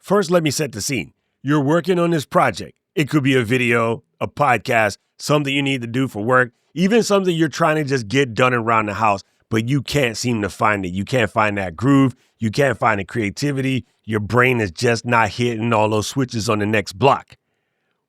First, let me set the scene. You're working on this project. It could be a video, a podcast, something you need to do for work, even something you're trying to just get done around the house, but you can't seem to find it. You can't find that groove. You can't find the creativity. Your brain is just not hitting all those switches on the next block.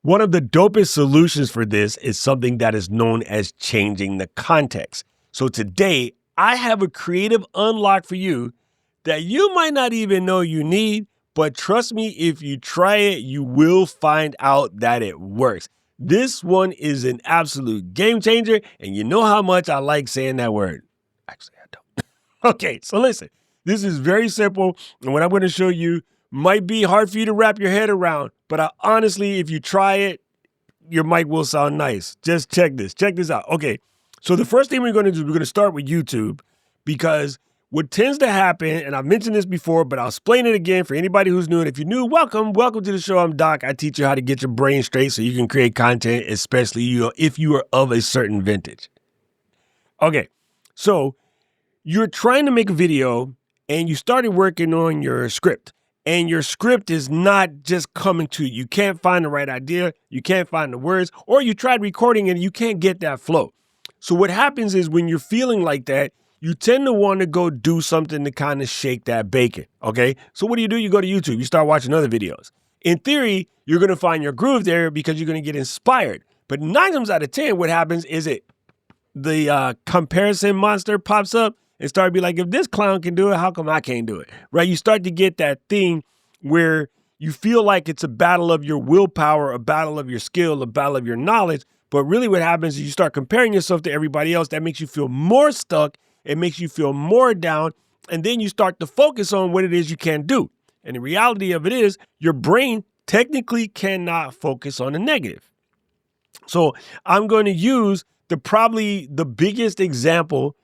One of the dopest solutions for this is something that is known as changing the context. So today, I have a creative unlock for you that you might not even know you need, but trust me, if you try it, you will find out that it works. This one is an absolute game changer, and you know how much I like saying that word. Actually, I don't. Okay, so listen, this is very simple, and what I'm going to show you might be hard for you to wrap your head around, but honestly, if you try it, your mic will sound nice. Just check this out. Okay, so the first thing we're going to do is we're going to start with YouTube, because what tends to happen, and I've mentioned this before, but I'll explain it again for anybody who's new. And if you're new, welcome to the show. I'm Doc. I teach you how to get your brain straight so you can create content, especially if you are of a certain vintage. Okay, so you're trying to make a video and you started working on your script, and your script is not just coming to you. You can't find the right idea. You can't find the words, or you tried recording and you can't get that flow. So what happens is when you're feeling like that, you tend to want to go do something to kind of shake that bacon, okay? So what do? You go to YouTube, you start watching other videos. In theory, you're going to find your groove there because you're going to get inspired. But 9 times out of 10, what happens is the comparison monster pops up and start to be like, if this clown can do it, how come I can't do it, right? You start to get that thing where you feel like it's a battle of your willpower, a battle of your skill, a battle of your knowledge. But really what happens is you start comparing yourself to everybody else. That makes you feel more stuck. It makes you feel more down, and then you start to focus on what it is you can do. And the reality of it is your brain technically cannot focus on the negative. So I'm going to use probably the biggest example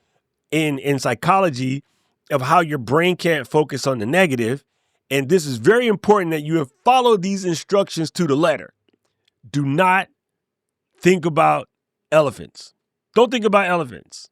in psychology of how your brain can't focus on the negative. And this is very important that you have followed these instructions to the letter. Do not think about elephants. Don't think about elephants.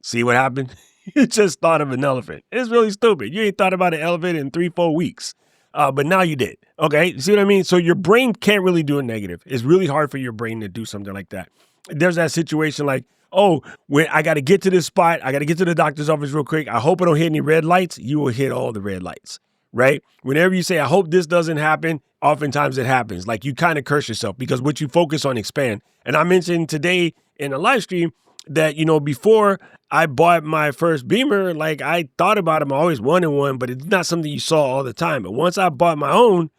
See what happened? You just thought of an elephant. It's really stupid. You ain't thought about an elephant in 3-4 weeks, but now you did. Okay, see what I mean? So your brain can't really do a negative. It's really hard for your brain to do something like that. There's that situation like, oh, when I got to get to this spot, I got to get to the doctor's office real quick. I hope I don't hit any red lights. You will hit all the red lights, right? Whenever you say, I hope this doesn't happen, oftentimes it happens. Like you kind of curse yourself because what you focus on expand. And I mentioned today in a live stream that, before I bought my first Beamer, like I thought about them, I always wanted one, but it's not something you saw all the time. But once I bought my own,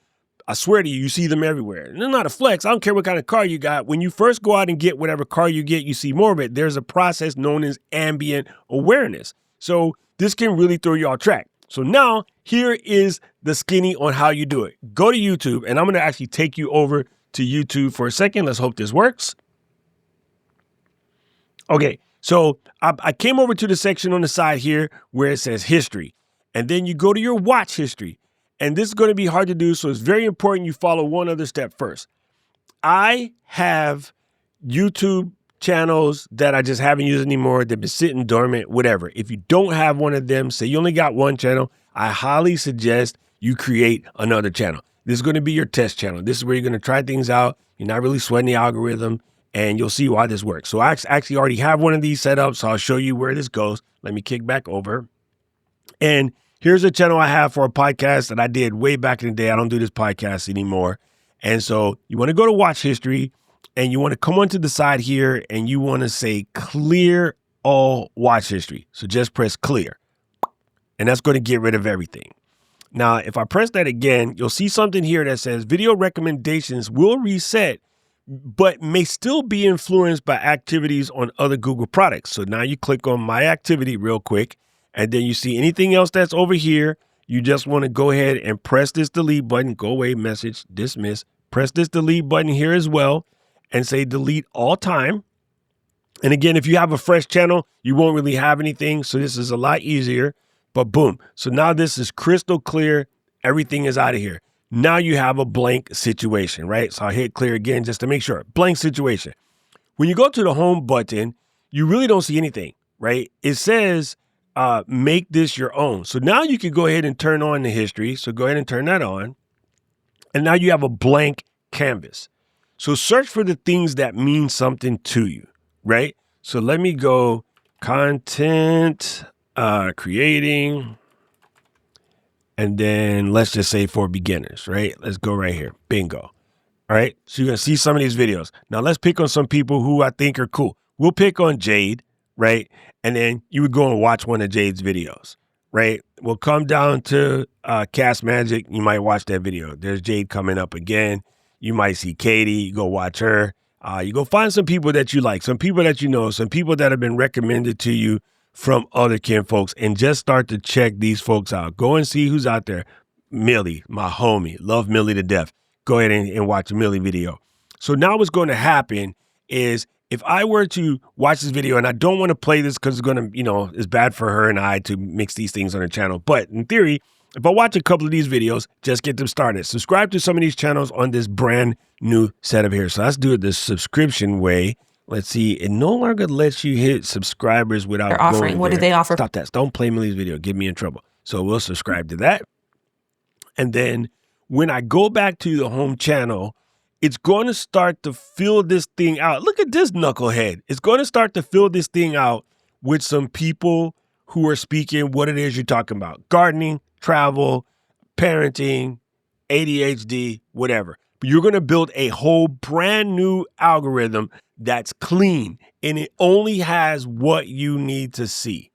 I swear to you, you see them everywhere. And they're not a flex. I don't care what kind of car you got. When you first go out and get whatever car you get, you see more of it. There's a process known as ambient awareness. So this can really throw you off track. So now here is the skinny on how you do it. Go to YouTube, and I'm going to actually take you over to YouTube for a second. Let's hope this works. Okay, so I came over to the section on the side here where it says history, and then you go to your watch history, and this is going to be hard to do, so it's very important you follow one other step first. I have YouTube channels that I just haven't used anymore. They've been sitting dormant, whatever. If you don't have one of them, say you only got one channel, I highly suggest you create another channel. This is going to be your test channel. This is where you're going to try things out. You're not really sweating the algorithm. And you'll see why this works. So I actually already have one of these set up, so I'll show you where this goes. Let me kick back over. And here's a channel I have for a podcast that I did way back in the day. I don't do this podcast anymore. And so you want to go to watch history, and you want to come onto the side here, and you want to say clear all watch history. So just press clear. And that's going to get rid of everything. Now, if I press that again, you'll see something here that says video recommendations will reset, but may still be influenced by activities on other Google products. So now you click on my activity real quick, and then you see anything else that's over here. You just want to go ahead and press this delete button, go away, message, dismiss, press this delete button here as well, and say delete all time. And again, if you have a fresh channel, you won't really have anything. So this is a lot easier, but boom. So now this is crystal clear. Everything is out of here. Now you have a blank situation, right? So I'll hit clear again just to make sure. Blank situation. When you go to the home button, you really don't see anything, right? It says make this your own. So now you can go ahead and turn on the history. So go ahead and turn that on. And now you have a blank canvas. So search for the things that mean something to you, right? So let me go content, creating, and then let's just say for beginners, right? Let's go right here. Bingo. All right. So you're going to see some of these videos. Now let's pick on some people who I think are cool. We'll pick on Jade, right? And then you would go and watch one of Jade's videos, right? We'll come down to Cast Magic. You might watch that video. There's Jade coming up again. You might see Katie. You go watch her. You go find some people that you like, some people that you know, some people that have been recommended to you from other kin folks, and just start to check these folks out. Go and see who's out there. Millie, my homie. Love Millie to death. Go ahead and watch a Millie video. So now what's going to happen is if I were to watch this video, and I don't want to play this because it's going to, it's bad for her and I to mix these things on her channel. But in theory, if I watch a couple of these videos, just get them started. Subscribe to some of these channels on this brand new setup here. So let's do it the subscription way. Let's see. It no longer lets you hit subscribers without they're offering. What do they offer? Stop that. Don't play Millie's video. Get me in trouble. So we'll subscribe to that. And then when I go back to the home channel, it's going to start to fill this thing out. Look at this knucklehead. It's going to start to fill this thing out with some people who are speaking what it is you're talking about. Gardening, travel, parenting, ADHD, whatever. But you're going to build a whole brand new algorithm that's clean, and it only has what you need to see.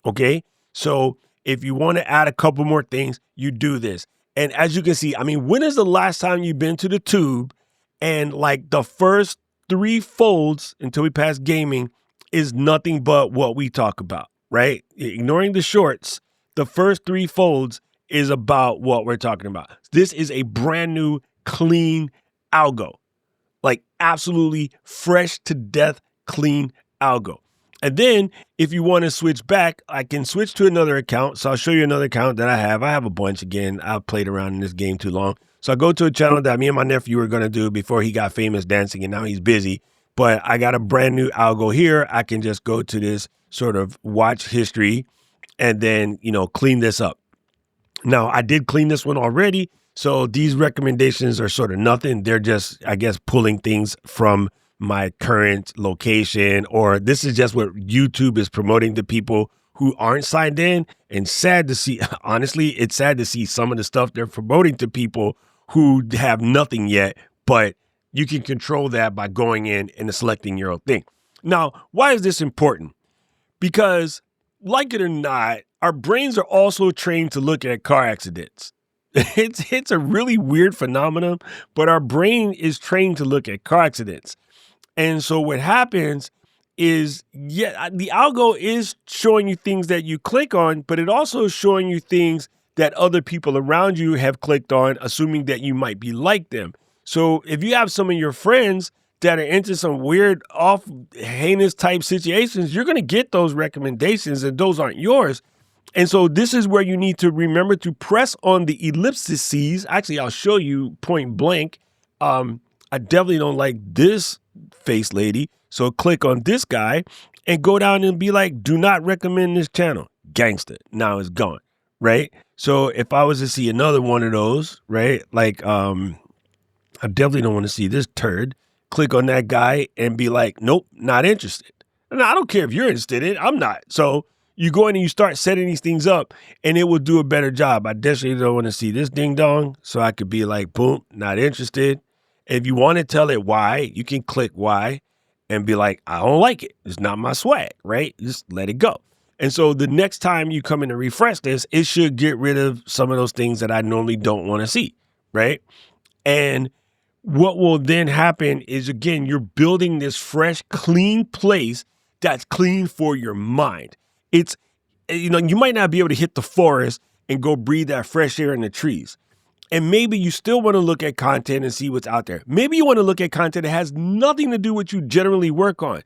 Okay? So if you want to add a couple more things, you do this. And as you can see, when is the last time you've been to the tube and like the first 3 folds until we pass gaming is nothing but what we talk about, right? Ignoring the shorts, the first 3 folds is about what we're talking about. This is a brand new, clean algo, like absolutely fresh to death, clean algo. And then if you want to switch back, I can switch to another account. So I'll show you another account that I have. I have a bunch again. I've played around in this game too long. So I go to a channel that me and my nephew were going to do before he got famous dancing, and now he's busy. But I got a brand new algo here. I can just go to this sort of watch history and then, clean this up. Now, I did clean this one already. So these recommendations are sort of nothing. They're just, I guess, pulling things from my current location, or this is just what YouTube is promoting to people who aren't signed in. And sad to see, honestly, it's sad to see some of the stuff they're promoting to people who have nothing yet, but you can control that by going in and selecting your own thing. Now, why is this important? Because like it or not, our brains are also trained to look at car accidents. It's a really weird phenomenon, but our brain is trained to look at car accidents. And so what happens is, the algo is showing you things that you click on, but it also is showing you things that other people around you have clicked on, assuming that you might be like them. So if you have some of your friends that are into some weird, heinous type situations, you're going to get those recommendations, and those aren't yours. And so this is where you need to remember to press on the ellipses. Actually, I'll show you point blank. I definitely don't like this face lady. So click on this guy and go down and be like, do not recommend this channel. Gangster. Now it's gone. Right. So if I was to see another one of those, right, like I definitely don't want to see this turd. Click on that guy and be like, nope, not interested. And I don't care if you're interested in it. I'm not. So you go in and you start setting these things up, and it will do a better job. I definitely don't want to see this ding dong. So I could be like, boom, not interested. If you want to tell it why, you can click why and be like, I don't like it. It's not my swag, right? Just let it go. And so the next time you come in and refresh this, it should get rid of some of those things that I normally don't want to see, right? And what will then happen is, again, you're building this fresh, clean place that's clean for your mind. It's, you might not be able to hit the forest and go breathe that fresh air in the trees. And maybe you still want to look at content and see what's out there. Maybe you want to look at content that has nothing to do with what you generally work on.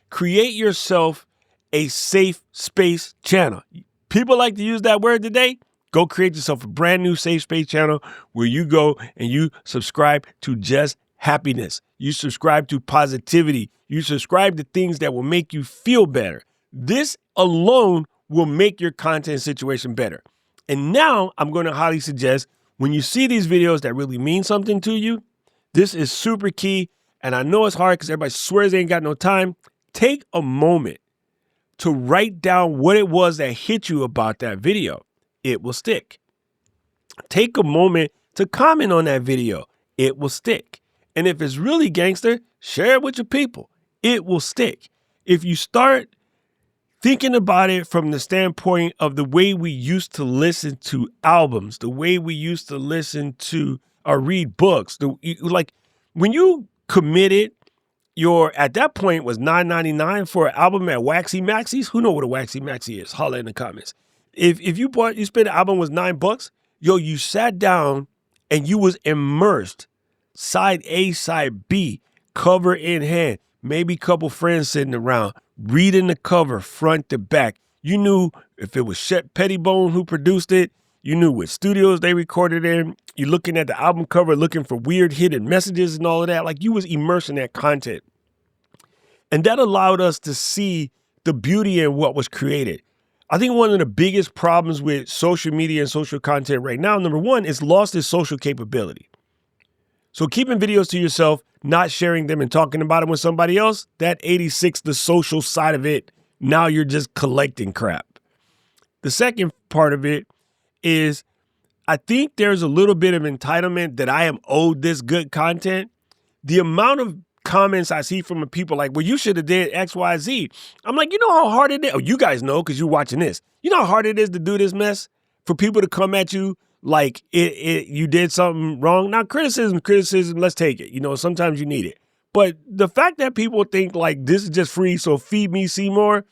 Create yourself a safe space channel. People like to use that word today. Go create yourself a brand new safe space channel where you go and you subscribe to just happiness. You subscribe to positivity. You subscribe to things that will make you feel better. This alone will make your content situation better. And now I'm going to highly suggest when you see these videos that really mean something to you, this is super key. And I know it's hard because everybody swears they ain't got no time. Take a moment to write down what it was that hit you about that video. It will stick. Take a moment to comment on that video. It will stick. And if it's really gangster, share it with your people. It will stick. If you start thinking about it from the standpoint of the way we used to listen to albums, the way we used to listen to or read books, like when you committed at that point was $9.99 for an album at Waxy Maxy's. Who know what a Waxy Maxy is? Holla in the comments. If you spent an album was $9, you sat down and you was immersed, side A, side B, cover in hand, maybe a couple friends sitting around, reading the cover front to back. You knew if it was Shep Pettibone who produced it, you knew what studios they recorded in. You're looking at the album cover, looking for weird hidden messages and all of that. Like you was immersed in that content. And that allowed us to see the beauty in what was created. I think one of the biggest problems with social media and social content right now, number one, is lost its social capability. So keeping videos to yourself, not sharing them and talking about them with somebody else, that 86, the social side of it, now you're just collecting crap. The second part of it is I think there's a little bit of entitlement that I am owed this good content. The amount of comments I see from people like, well, you should have did X, Y, Z. I'm like, you know how hard it is? Oh, you guys know because you're watching this. You know how hard it is to do this mess? For people to come at you like you did something wrong. Now, criticism, let's take it. Sometimes you need it. But the fact that people think like this is just free, so feed me, see more.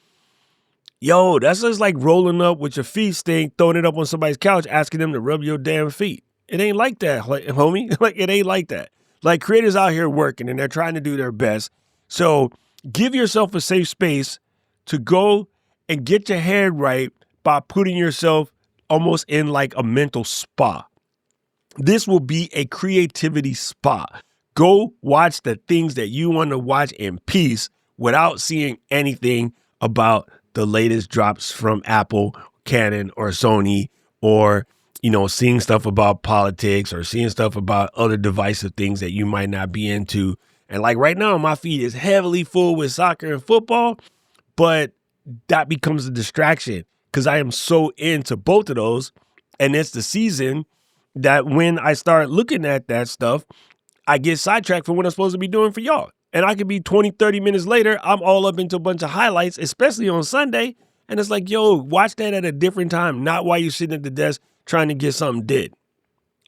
Yo, that's just like rolling up with your feet stink, throwing it up on somebody's couch, asking them to rub your damn feet. It ain't like that, homie. Like, it ain't like that. Like, creators out here working and they're trying to do their best. So give yourself a safe space to go and get your head right by putting yourself almost in like a mental spa. This will be a creativity spa. Go watch the things that you want to watch in peace without seeing anything about the latest drops from Apple, Canon, or Sony, or seeing stuff about politics or seeing stuff about other divisive things that you might not be into. And like right now, my feed is heavily full with soccer and football, but that becomes a distraction because I am so into both of those. And it's the season that when I start looking at that stuff, I get sidetracked from what I'm supposed to be doing for y'all. And I could be 20, 30 minutes later, I'm all up into a bunch of highlights, especially on Sunday. And it's like, yo, watch that at a different time, not while you're sitting at the desk trying to get something did.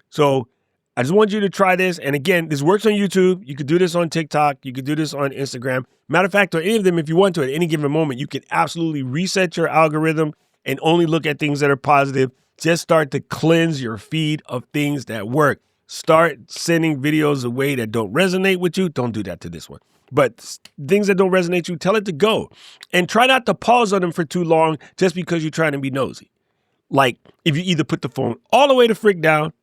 So I just want you to try this. And again, this works on YouTube. You could do this on TikTok. You could do this on Instagram. Matter of fact, on any of them, if you want to, at any given moment, you can absolutely reset your algorithm and only look at things that are positive. Just start to cleanse your feed of things that work. Start sending videos away that don't resonate with you. Don't do that to this one. But things that don't resonate with you, tell it to go. And try not to pause on them for too long just because you're trying to be nosy. Like if you either put the phone all the way to frick down,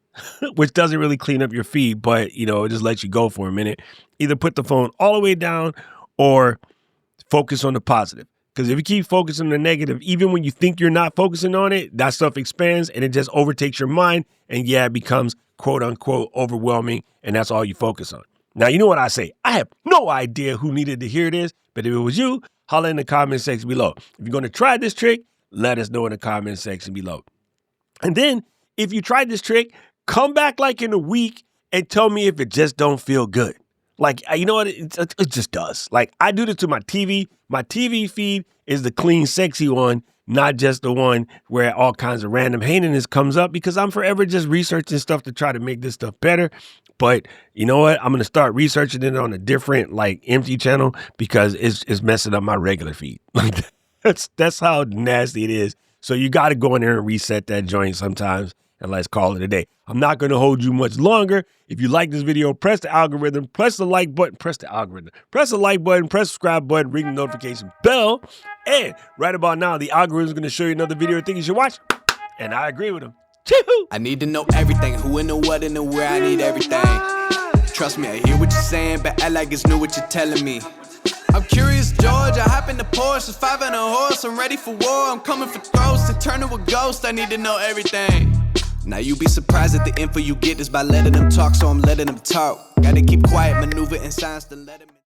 which doesn't really clean up your feed, but it just lets you go for a minute. Either put the phone all the way down or focus on the positive. Because if you keep focusing on the negative, even when you think you're not focusing on it, that stuff expands and it just overtakes your mind. And it becomes quote unquote overwhelming. And that's all you focus on. Now, you know what I say? I have no idea who needed to hear this, but if it was you, holla in the comment section below. If you're going to try this trick, let us know in the comment section below. And then if you tried this trick, come back like in a week and tell me if it just don't feel good. Like, you know what? It just does. Like, I do this to my TV. My TV feed is the clean, sexy one, not just the one where all kinds of random hatiness comes up because I'm forever just researching stuff to try to make this stuff better. But you know what? I'm going to start researching it on a different, like, empty channel because it's messing up my regular feed. Like, that's how nasty it is. So you got to go in there and reset that joint sometimes. And let's call it a day. I'm not going to hold you much longer. If you like this video, press the algorithm, press the like button, press the algorithm, press the like button, press the subscribe button, ring the notification bell. And right about now, the algorithm is going to show you another video I think you should watch. And I agree with him. Chee-hoo! I need to know everything, who and the what and the where, I need everything. Trust me, I hear what you're saying, but act like it's new what you're telling me. I'm curious, George. I hop in the Porsche, it's 5 and a horse. I'm ready for war. I'm coming for throats. To turn to a ghost, I need to know everything. Now you be surprised at the info you get is by letting them talk, so I'm letting them talk. Gotta keep quiet, maneuver in silence to let them.